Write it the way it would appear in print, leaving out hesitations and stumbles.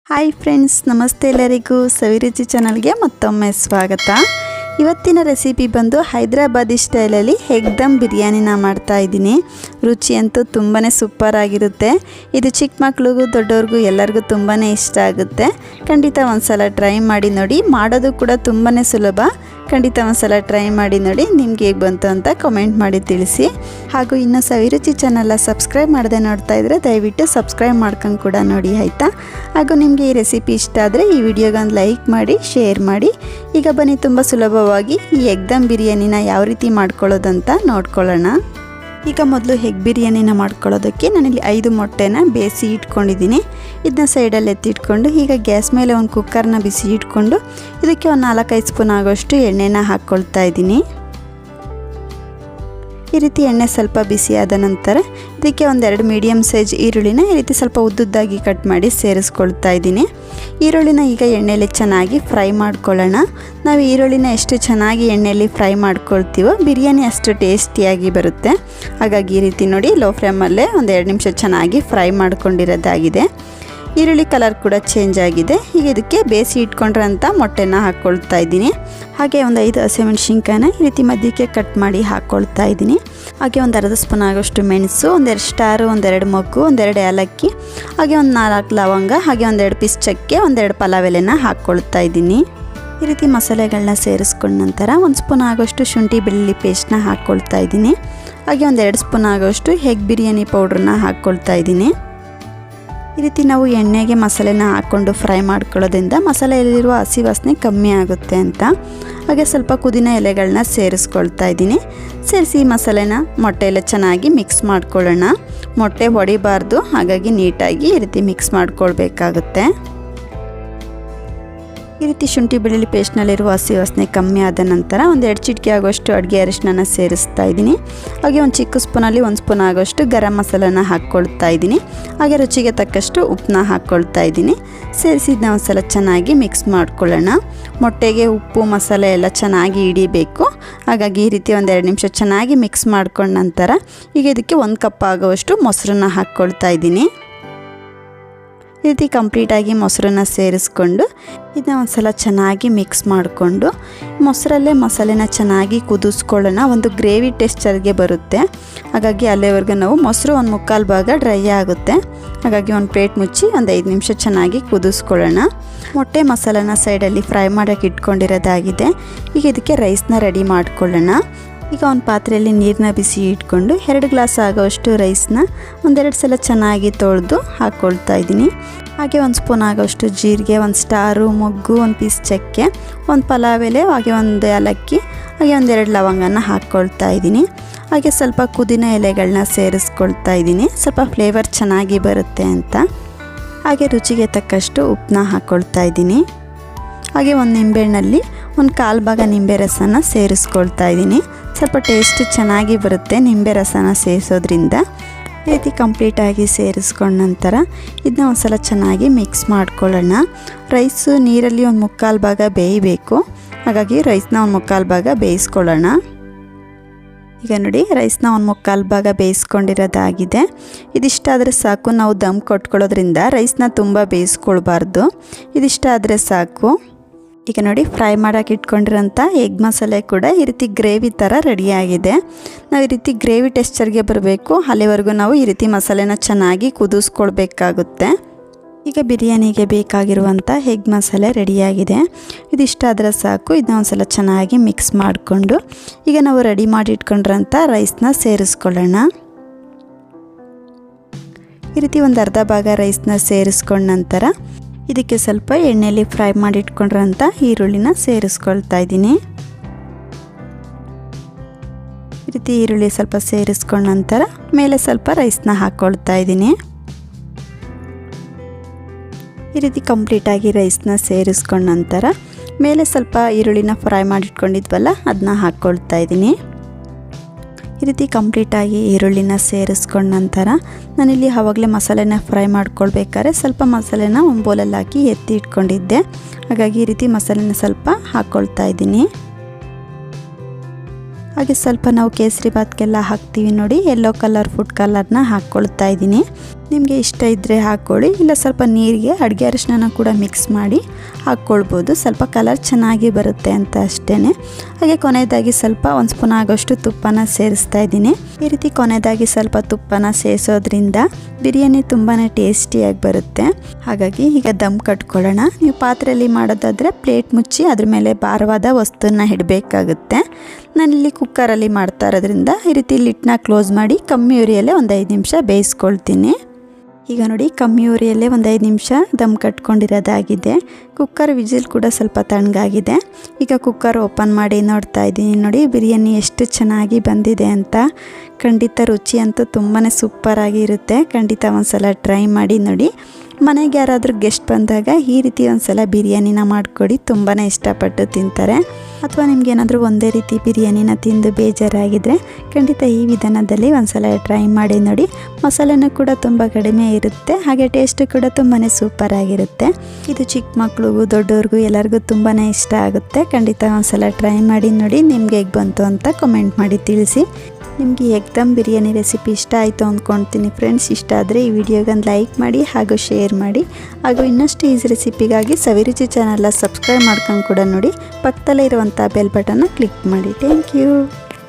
Hi friends, ನಮಸ್ತೆ ಎಲ್ಲರಿಗೂ. ಸವಿರುಚಿ ಚಾನಲ್ಗೆ ಮತ್ತೊಮ್ಮೆ ಸ್ವಾಗತ. ಇವತ್ತಿನ ರೆಸಿಪಿ ಬಂದು ಹೈದರಾಬಾದಿ ಸ್ಟೈಲಲ್ಲಿ ಎಗ್ ದಮ್ ಬಿರಿಯಾನಿನ ಮಾಡ್ತಾ ಇದ್ದೀನಿ. ರುಚಿ ಅಂತೂ ತುಂಬಾ ಸೂಪರ್ ಆಗಿರುತ್ತೆ. ಇದು ಚಿಕ್ಕ ಮಕ್ಳಿಗೂ ದೊಡ್ಡವ್ರಿಗೂ ಎಲ್ಲರಿಗೂ ತುಂಬಾ ಇಷ್ಟ ಆಗುತ್ತೆ. ಖಂಡಿತ ಒಂದ್ಸಲ ಟ್ರೈ ಮಾಡಿ ನೋಡಿ. ಮಾಡೋದು ಕೂಡ ತುಂಬಾ ಸುಲಭ. ಖಂಡಿತ ಒಂದ್ಸಲ ಟ್ರೈ ಮಾಡಿ ನೋಡಿ. ನಿಮ್ಗೆ ಹೇಗೆ ಬಂತು ಅಂತ ಕಮೆಂಟ್ ಮಾಡಿ ತಿಳಿಸಿ. ಹಾಗೂ ಇನ್ನು ಸವಿರುಚಿ ಚಾನಲ್ನ ಸಬ್ಸ್ಕ್ರೈಬ್ ಮಾಡದೆ ನೋಡ್ತಾ ಇದ್ದರೆ ದಯವಿಟ್ಟು ಸಬ್ಸ್ಕ್ರೈಬ್ ಮಾಡ್ಕೊಂಡು ಕೂಡ ನೋಡಿ, ಆಯಿತಾ? ಹಾಗೂ ನಿಮಗೆ ಈ ರೆಸಿಪಿ ಇಷ್ಟ ಆದರೆ ಈ ವಿಡಿಯೋಗೆ ಒಂದು ಲೈಕ್ ಮಾಡಿ, ಶೇರ್ ಮಾಡಿ. ಈಗ ಬನ್ನಿ, ತುಂಬ ಸುಲಭವಾಗಿ ಈ ಎಗ್ ದಮ್ ಬಿರಿಯಾನಿನ ಯಾವ ರೀತಿ ಮಾಡ್ಕೊಳ್ಳೋದಂತ ನೋಡ್ಕೊಳ್ಳೋಣ. ಈಗ ಮೊದಲು ಎಗ್ ಬಿರಿಯಾನಿನ ಮಾಡ್ಕೊಳ್ಳೋದಕ್ಕೆ ನಾನಿಲ್ಲಿ 5 ಮೊಟ್ಟೆನ ಬೇಯಿಸಿ ಇಟ್ಕೊಂಡಿದ್ದೀನಿ. ಇದನ್ನ ಸೈಡಲ್ಲಿ ಎತ್ತಿಟ್ಕೊಂಡು ಈಗ ಗ್ಯಾಸ್ ಮೇಲೆ ಒಂದು ಕುಕ್ಕರ್ನ ಬಿಸಿ ಇಟ್ಕೊಂಡು ಇದಕ್ಕೆ ಒಂದು 4-5 ಸ್ಪೂನ್ ಆಗೋಷ್ಟು ಎಣ್ಣೆನ ಹಾಕ್ಕೊಳ್ತಾ ಇದ್ದೀನಿ. ಈ ರೀತಿ ಎಣ್ಣೆ ಸ್ವಲ್ಪ ಬಿಸಿ ಆದ ನಂತರ ಇದಕ್ಕೆ ಒಂದೆರಡು ಮೀಡಿಯಮ್ ಸೈಜ್ ಈರುಳ್ಳಿನ ಈ ರೀತಿ ಸ್ವಲ್ಪ ಉದ್ದುದ್ದಾಗಿ ಕಟ್ ಮಾಡಿ ಸೇರಿಸ್ಕೊಳ್ತಾ ಇದ್ದೀನಿ. ಈರುಳ್ಳಿನ ಈಗ ಎಣ್ಣೆಯಲ್ಲಿ ಚೆನ್ನಾಗಿ ಫ್ರೈ ಮಾಡ್ಕೊಳ್ಳೋಣ. ನಾವು ಈರುಳ್ಳಿನ ಎಷ್ಟು ಚೆನ್ನಾಗಿ ಎಣ್ಣೆಯಲ್ಲಿ ಫ್ರೈ ಮಾಡ್ಕೊಳ್ತೀವೋ ಬಿರಿಯಾನಿ ಅಷ್ಟು ಟೇಸ್ಟಿಯಾಗಿ ಬರುತ್ತೆ. ಹಾಗಾಗಿ ಈ ರೀತಿ ನೋಡಿ, ಲೋ ಫ್ಲೇಮಲ್ಲೇ ಒಂದು 2 ನಿಮಿಷ ಚೆನ್ನಾಗಿ ಫ್ರೈ ಮಾಡ್ಕೊಂಡಿರೋದಾಗಿದೆ. ಈರುಳ್ಳಿ ಕಲರ್ ಕೂಡ ಚೇಂಜ್ ಆಗಿದೆ. ಈಗ ಇದಕ್ಕೆ ಬೇಯಿಸಿ ಇಟ್ಕೊಂಡಿರೋಂಥ ಮೊಟ್ಟೆನ ಹಾಕ್ಕೊಳ್ತಾ ಇದ್ದೀನಿ. ಹಾಗೆ ಒಂದು 5 ಹಸಿಮೆಣಸಿನ್ಕಾಯಿನ ಈ ರೀತಿ ಮಧ್ಯಕ್ಕೆ ಕಟ್ ಮಾಡಿ ಹಾಕ್ಕೊಳ್ತಾ ಇದ್ದೀನಿ. ಹಾಗೆ ಒಂದು ಅರ್ಧ ಸ್ಪೂನ್ ಆಗೋಷ್ಟು ಮೆಣಸು, 1-2 ಸ್ಟಾರು, 1-2 ಮೊಗ್ಗು, 1-2 ಏಲಕ್ಕಿ, ಹಾಗೆ ಒಂದು 4 ಲವಂಗ, ಹಾಗೆ 1-2 ಪೀಸ್ ಚಕ್ಕೆ, 1-2 ಪಲಾವ್ ಎಲೆನ ಹಾಕ್ಕೊಳ್ತಾ ಇದ್ದೀನಿ. ಈ ರೀತಿ ಮಸಾಲೆಗಳನ್ನ ಸೇರಿಸ್ಕೊಂಡ ನಂತರ 1 ಸ್ಪೂನ್ ಆಗೋಷ್ಟು ಶುಂಠಿ ಬೆಳ್ಳುಳ್ಳಿ ಪೇಸ್ಟ್ನ ಹಾಕ್ಕೊಳ್ತಾ ಇದ್ದೀನಿ. ಹಾಗೆ 1-2 ಸ್ಪೂನ್ ಆಗೋಷ್ಟು ಎಗ್ ಬಿರಿಯಾನಿ ಪೌಡ್ರನ್ನ ಹಾಕ್ಕೊಳ್ತಾ ಇದ್ದೀನಿ. ಈ ರೀತಿ ನಾವು ಎಣ್ಣೆಗೆ ಮಸಾಲೆನ ಹಾಕ್ಕೊಂಡು ಫ್ರೈ ಮಾಡ್ಕೊಳ್ಳೋದ್ರಿಂದ ಮಸಾಲೆಯಲ್ಲಿರುವ ಹಸಿ ವಾಸನೆ ಕಮ್ಮಿ ಆಗುತ್ತೆ ಅಂತ. ಹಾಗೆ ಸ್ವಲ್ಪ ಪುದೀನ ಎಲೆಗಳನ್ನ ಸೇರಿಸ್ಕೊಳ್ತಾ ಇದ್ದೀನಿ. ಸೇರಿಸಿ ಮಸಾಲೆನ ಮೊಟ್ಟೆಯೆಲ್ಲ ಚೆನ್ನಾಗಿ ಮಿಕ್ಸ್ ಮಾಡ್ಕೊಳ್ಳೋಣ. ಮೊಟ್ಟೆ ಹೊಡಿಬಾರ್ದು, ಹಾಗಾಗಿ ನೀಟಾಗಿ ಈ ರೀತಿ ಮಿಕ್ಸ್ ಮಾಡ್ಕೊಳ್ಬೇಕಾಗುತ್ತೆ. ಈ ರೀತಿ ಶುಂಠಿ ಬೆಳ್ಳುಳ್ಳಿ ಪೇಸ್ಟ್ನಲ್ಲಿರುವ ಹಸಿ ವಾಸನೆ ಕಮ್ಮಿ ಆದ ನಂತರ 1-2 ಚಿಟಿಕೆ ಆಗೋಷ್ಟು ಅಡುಗೆ ಅರಿಶಿನ ಸೇರಿಸ್ತಾ ಇದ್ದೀನಿ. ಹಾಗೆ ಒಂದು ಚಿಕ್ಕ ಸ್ಪೂನಲ್ಲಿ 1 ಸ್ಪೂನ್ ಆಗೋಷ್ಟು ಗರಂ ಮಸಾಲನ ಹಾಕ್ಕೊಳ್ತಾ ಇದ್ದೀನಿ. ಹಾಗೆ ರುಚಿಗೆ ತಕ್ಕಷ್ಟು ಉಪ್ಪನ್ನ ಹಾಕ್ಕೊಳ್ತಾ ಇದ್ದೀನಿ. ಸೇರಿಸಿದ್ನ ಒಂದ್ಸಲ ಚೆನ್ನಾಗಿ ಮಿಕ್ಸ್ ಮಾಡ್ಕೊಳ್ಳೋಣ. ಮೊಟ್ಟೆಗೆ ಉಪ್ಪು ಮಸಾಲೆ ಎಲ್ಲ ಚೆನ್ನಾಗಿ ಹಿಡಿಬೇಕು. ಹಾಗಾಗಿ ಈ ರೀತಿ 1-2 ನಿಮಿಷ ಚೆನ್ನಾಗಿ ಮಿಕ್ಸ್ ಮಾಡ್ಕೊಂಡ ನಂತರ ಈಗ ಇದಕ್ಕೆ 1 ಕಪ್ ಆಗುವಷ್ಟು ಮೊಸರನ್ನ ಹಾಕ್ಕೊಳ್ತಾ ಇದ್ದೀನಿ. ಈ ರೀತಿ ಕಂಪ್ಲೀಟಾಗಿ ಮೊಸರನ್ನ ಸೇರಿಸ್ಕೊಂಡು ಇದನ್ನ ಒಂದ್ಸಲ ಚೆನ್ನಾಗಿ ಮಿಕ್ಸ್ ಮಾಡಿಕೊಂಡು ಮೊಸರಲ್ಲೇ ಮಸಾಲೆನ ಚೆನ್ನಾಗಿ ಕುದಿಸ್ಕೊಳ್ಳೋಣ. ಒಂದು ಗ್ರೇವಿ ಟೆಕ್ಸ್ಚರ್ಗೆ ಬರುತ್ತೆ. ಹಾಗಾಗಿ ಅಲ್ಲಿವರೆಗೂ ನಾವು ಮೊಸರು 1/4 ಭಾಗ ಡ್ರೈ ಆಗುತ್ತೆ. ಹಾಗಾಗಿ ಒಂದು ಪ್ಲೇಟ್ ಮುಚ್ಚಿ ಒಂದು 5 ನಿಮಿಷ ಚೆನ್ನಾಗಿ ಕುದಿಸ್ಕೊಳ್ಳೋಣ. ಮೊಟ್ಟೆ ಮಸಾಲೆನ ಸೈಡಲ್ಲಿ ಫ್ರೈ ಮಾಡೋಕ್ಕೆ ಇಟ್ಕೊಂಡಿರೋದಾಗಿದೆ. ಈಗ ಇದಕ್ಕೆ ರೈಸ್ನ ರೆಡಿ ಮಾಡ್ಕೊಳ್ಳೋಣ. ಈಗ ಒಂದು ಪಾತ್ರೆಯಲ್ಲಿ ನೀರನ್ನ ಬಿಸಿ ಇಟ್ಕೊಂಡು 2 ಗ್ಲಾಸ್ ಆಗೋಷ್ಟು ರೈಸ್ನ 1-2 ಸಲ ಚೆನ್ನಾಗಿ ತೊಳೆದು ಹಾಕ್ಕೊಳ್ತಾ ಇದ್ದೀನಿ. ಹಾಗೆ 1 ಸ್ಪೂನ್ ಆಗೋಷ್ಟು ಜೀರಿಗೆ, 1 ಸ್ಟಾರು, ಮೊಗ್ಗು, 1 ಪೀಸ್ ಚಕ್ಕೆ, 1 ಪಲಾವ್ ಎಲೆ, ಹಾಗೆ 1 ಏಲಕ್ಕಿ, ಹಾಗೆ 1-2 ಲವಂಗನ ಹಾಕ್ಕೊಳ್ತಾ ಇದ್ದೀನಿ. ಹಾಗೆ ಸ್ವಲ್ಪ ಪುದೀನ ಎಲೆಗಳನ್ನ ಸೇರಿಸ್ಕೊಳ್ತಾ ಇದ್ದೀನಿ, ಸ್ವಲ್ಪ ಫ್ಲೇವರ್ ಚೆನ್ನಾಗಿ ಬರುತ್ತೆ ಅಂತ. ಹಾಗೆ ರುಚಿಗೆ ತಕ್ಕಷ್ಟು ಉಪ್ಪನ್ನ ಹಾಕ್ಕೊಳ್ತಾ ಇದ್ದೀನಿ. ಹಾಗೆ ಒಂದು ನಿಂಬೆಹಣ್ಣಲ್ಲಿ 1/4 ಭಾಗ ನಿಂಬೆ ರಸನ ಸೇರಿಸ್ಕೊಳ್ತಾ ಇದ್ದೀನಿ. ಸ್ವಲ್ಪ ಟೇಸ್ಟ್ ಚೆನ್ನಾಗಿ ಬರುತ್ತೆ ನಿಂಬೆ ರಸನ ಸೇರಿಸೋದ್ರಿಂದ. ಈ ರೀತಿ ಕಂಪ್ಲೀಟಾಗಿ ಸೇರಿಸ್ಕೊಂಡ ನಂತರ ಇದನ್ನ ಒಂದ್ಸಲ ಚೆನ್ನಾಗಿ ಮಿಕ್ಸ್ ಮಾಡ್ಕೊಳ್ಳೋಣ. ರೈಸು ನೀರಲ್ಲಿ 1/4 ಭಾಗ ಬೇಯಬೇಕು. ಹಾಗಾಗಿ ರೈಸ್ನ 1/4 ಭಾಗ ಬೇಯಿಸ್ಕೊಳ್ಳೋಣ. ಈಗ ನೋಡಿ, ರೈಸ್ನ 1/4 ಭಾಗ ಬೇಯಿಸ್ಕೊಂಡಿರೋದಾಗಿದೆ. ಇದಿಷ್ಟಾದರೆ ಸಾಕು. ನಾವು ದಮ್ ಕೊಟ್ಕೊಳ್ಳೋದ್ರಿಂದ ರೈಸ್ನ ತುಂಬ ಬೇಯಿಸ್ಕೊಳ್ಬಾರ್ದು. ಇದಿಷ್ಟಾದರೆ ಸಾಕು. ಈಗ ನೋಡಿ, ಫ್ರೈ ಮಾಡೋಕೆ ಇಟ್ಕೊಂಡಿರೋಂಥ ಎಗ್ ಮಸಾಲೆ ಕೂಡ ಈ ರೀತಿ ಗ್ರೇವಿ ಥರ ರೆಡಿಯಾಗಿದೆ. ನಾವು ಈ ರೀತಿ ಗ್ರೇವಿ ಟೆಕ್ಸ್ಚರ್ಗೆ ಬರಬೇಕು. ಅಲ್ಲಿವರೆಗೂ ನಾವು ಈ ರೀತಿ ಮಸಾಲೆನ ಚೆನ್ನಾಗಿ ಕುದಿಸ್ಕೊಳ್ಬೇಕಾಗುತ್ತೆ. ಈಗ ಬಿರಿಯಾನಿಗೆ ಬೇಕಾಗಿರುವಂಥ ಎಗ್ ಮಸಾಲೆ ರೆಡಿಯಾಗಿದೆ. ಇದಿಷ್ಟಾದರೆ ಸಾಕು. ಇದನ್ನ ಒಂದ್ಸಲ ಚೆನ್ನಾಗಿ ಮಿಕ್ಸ್ ಮಾಡಿಕೊಂಡು ಈಗ ನಾವು ರೆಡಿ ಮಾಡಿ ಇಟ್ಕೊಂಡಿರೋಂಥ ರೈಸ್ನ ಸೇರಿಸ್ಕೊಳ್ಳೋಣ. ಈ ರೀತಿ ಒಂದು ಅರ್ಧ ಭಾಗ ರೈಸ್ನ ಸೇರಿಸ್ಕೊಂಡ ನಂತರ ಇದಕ್ಕೆ ಸ್ವಲ್ಪ ಎಣ್ಣೆಯಲ್ಲಿ ಫ್ರೈ ಮಾಡಿ ಇಟ್ಕೊಂಡಿರೋಂಥ ಈರುಳ್ಳಿನ ಸೇರಿಸ್ಕೊಳ್ತಾ ಇದ್ದೀನಿ. ಈ ರೀತಿ ಈರುಳ್ಳಿ ಸ್ವಲ್ಪ ಸೇರಿಸ್ಕೊಂಡ ನಂತರ ಮೇಲೆ ಸ್ವಲ್ಪ ರೈಸ್ನ ಹಾಕ್ಕೊಳ್ತಾ ಇದ್ದೀನಿ. ಈ ರೀತಿ ಕಂಪ್ಲೀಟಾಗಿ ರೈಸ್ನ ಸೇರಿಸ್ಕೊಂಡ ನಂತರ ಮೇಲೆ ಸ್ವಲ್ಪ ಈರುಳ್ಳಿನ ಫ್ರೈ ಮಾಡಿಟ್ಕೊಂಡಿದ್ವಲ್ಲ ಅದನ್ನ ಹಾಕ್ಕೊಳ್ತಾ ಇದ್ದೀನಿ. ಈ ರೀತಿ ಕಂಪ್ಲೀಟಾಗಿ ಈರುಳ್ಳಿನ ಸೇರಿಸ್ಕೊಂಡ ನಂತರ ನಾನಿಲ್ಲಿ ಆವಾಗಲೇ ಮಸಾಲೆನ ಫ್ರೈ ಮಾಡ್ಕೊಳ್ಬೇಕಾದ್ರೆ ಸ್ವಲ್ಪ ಮಸಾಲೆನ ಒಂದು ಬೌಲಲ್ಲಿ ಹಾಕಿ ಎತ್ತಿ ಇಟ್ಕೊಂಡಿದ್ದೆ. ಹಾಗಾಗಿ ಈ ರೀತಿ ಮಸಾಲೆನ ಸ್ವಲ್ಪ ಹಾಕ್ಕೊಳ್ತಾ ಇದ್ದೀನಿ. ಹಾಗೆ ಸ್ವಲ್ಪ ನಾವು ಕೇಸರಿ ಬಾತ್ಗೆಲ್ಲ ಹಾಕ್ತೀವಿ ನೋಡಿ, ಯೆಲ್ಲೋ ಕಲರ್ ಫುಡ್ ಕಲರ್ನ ಹಾಕ್ಕೊಳ್ತಾ ಇದ್ದೀನಿ. ನಿಮಗೆ ಇಷ್ಟ ಇದ್ದರೆ ಹಾಕ್ಕೊಳ್ಳಿ, ಇಲ್ಲ ಸ್ವಲ್ಪ ನೀರಿಗೆ ಅಡುಗೆ ಅರಿಶಿನ ಕೂಡ ಮಿಕ್ಸ್ ಮಾಡಿ ಹಾಕ್ಕೊಳ್ಬೋದು. ಸ್ವಲ್ಪ ಕಲರ್ ಚೆನ್ನಾಗಿ ಬರುತ್ತೆ ಅಂತ ಅಷ್ಟೇ. ಹಾಗೆ ಕೊನೆಯದಾಗಿ ಸ್ವಲ್ಪ 1 ಸ್ಪೂನ್ ಆಗೋಷ್ಟು ತುಪ್ಪನ ಸೇರಿಸ್ತಾ ಇದ್ದೀನಿ. ಈ ರೀತಿ ಕೊನೆಯದಾಗಿ ಸ್ವಲ್ಪ ತುಪ್ಪನ ಸೇರಿಸೋದ್ರಿಂದ ಬಿರಿಯಾನಿ ತುಂಬಾ ಟೇಸ್ಟಿಯಾಗಿ ಬರುತ್ತೆ. ಹಾಗಾಗಿ ಈಗ ದಮ್ ಕಟ್ಕೊಳ್ಳೋಣ. ನೀವು ಪಾತ್ರೆಯಲ್ಲಿ ಮಾಡೋದಾದರೆ ಪ್ಲೇಟ್ ಮುಚ್ಚಿ ಅದ್ರ ಮೇಲೆ ಭಾರವಾದ ವಸ್ತುನ ಇಡಬೇಕಾಗುತ್ತೆ. ನಾನಿಲ್ಲಿ ಕುಕ್ಕರಲ್ಲಿ ಮಾಡ್ತಾ ಇರೋದ್ರಿಂದ ಈ ರೀತಿ ಲಿಡ್ನ ಕ್ಲೋಸ್ ಮಾಡಿ ಕಮ್ಮಿ ಉರಿಯಲ್ಲೇ ಒಂದು 5 ನಿಮಿಷ ಬೇಯಿಸ್ಕೊಳ್ತೀನಿ. ಈಗ ನೋಡಿ ಕಮ್ಮಿ ಉರಿಯಲ್ಲೇ ಒಂದು 5 ನಿಮಿಷ ದಮ್ ಕಟ್ಕೊಂಡಿರೋದಾಗಿದೆ. ಕುಕ್ಕರ್ ವಿಜಿಲ್ ಕೂಡ ಸ್ವಲ್ಪ ತಣ್ಣಗಾಗಿದೆ. ಈಗ ಕುಕ್ಕರ್ ಓಪನ್ ಮಾಡಿ ನೋಡ್ತಾ ಇದ್ದೀನಿ. ನೋಡಿ ಬಿರಿಯಾನಿ ಎಷ್ಟು ಚೆನ್ನಾಗಿ ಬಂದಿದೆ ಅಂತ. ಖಂಡಿತ ರುಚಿ ಅಂತೂ ತುಂಬಾ ಸೂಪರಾಗಿ ಇರುತ್ತೆ. ಖಂಡಿತ ಒಂದ್ಸಲ ಟ್ರೈ ಮಾಡಿ ನೋಡಿ. ಮನೆಗೆ ಯಾರಾದರೂ ಗೆಸ್ಟ್ ಬಂದಾಗ ಈ ರೀತಿ ಒಂದ್ಸಲ ಬಿರಿಯಾನಿನ ಮಾಡಿಕೊಡಿ, ತುಂಬಾ ಇಷ್ಟಪಟ್ಟು ತಿಂತಾರೆ. ಅಥವಾ ನಿಮಗೇನಾದರೂ ಒಂದೇ ರೀತಿ ಬಿರಿಯಾನಿನ ತಿಂದು ಬೇಜಾರಾಗಿದ್ದರೆ ಖಂಡಿತ ಈ ವಿಧಾನದಲ್ಲಿ ಒಂದ್ಸಲ ಟ್ರೈ ಮಾಡಿ ನೋಡಿ. ಮಸಾಲೆನೂ ಕೂಡ ತುಂಬ ಕಡಿಮೆ ಇರುತ್ತೆ, ಹಾಗೆ ಟೇಸ್ಟ್ ಕೂಡ ತುಂಬಾ ಸೂಪರಾಗಿರುತ್ತೆ. ಇದು ಚಿಕ್ಕ ಮಕ್ಳಿಗೂ ದೊಡ್ಡವ್ರಿಗೂ ಎಲ್ಲರಿಗೂ ತುಂಬಾ ಇಷ್ಟ ಆಗುತ್ತೆ. ಖಂಡಿತ ಒಂದ್ಸಲ ಟ್ರೈ ಮಾಡಿ ನೋಡಿ. ನಿಮಗೆ ಹೇಗೆ ಬಂತು ಅಂತ ಕಮೆಂಟ್ ಮಾಡಿ ತಿಳಿಸಿ. ನಿಮಗೆ ಎಗ್ ದಮ್ ಬಿರಿಯಾನಿ ರೆಸಿಪಿ ಇಷ್ಟ ಆಯಿತು ಅಂದ್ಕೊಳ್ತೀನಿ ಫ್ರೆಂಡ್ಸ್. ಇಷ್ಟ ಆದರೆ ಈ ವಿಡಿಯೋಗೆ ಒಂದು ಲೈಕ್ ಮಾಡಿ ಹಾಗೂ ಶೇರ್ ಮಾಡಿ. ಹಾಗೂ ಇನ್ನಷ್ಟು ಈಸಿ ರೆಸಿಪಿಗಾಗಿ ಸವಿರುಚಿ ಚಾನಲ್ನ ಸಬ್ಸ್ಕ್ರೈಬ್ ಮಾಡ್ಕೊಂಡು ಕೂಡ ನೋಡಿ. ಪಕ್ಕದಲ್ಲೇ ಇರುವಂಥ ಬೆಲ್ ಬಟನ್ನ ಕ್ಲಿಕ್ ಮಾಡಿ. Thank you.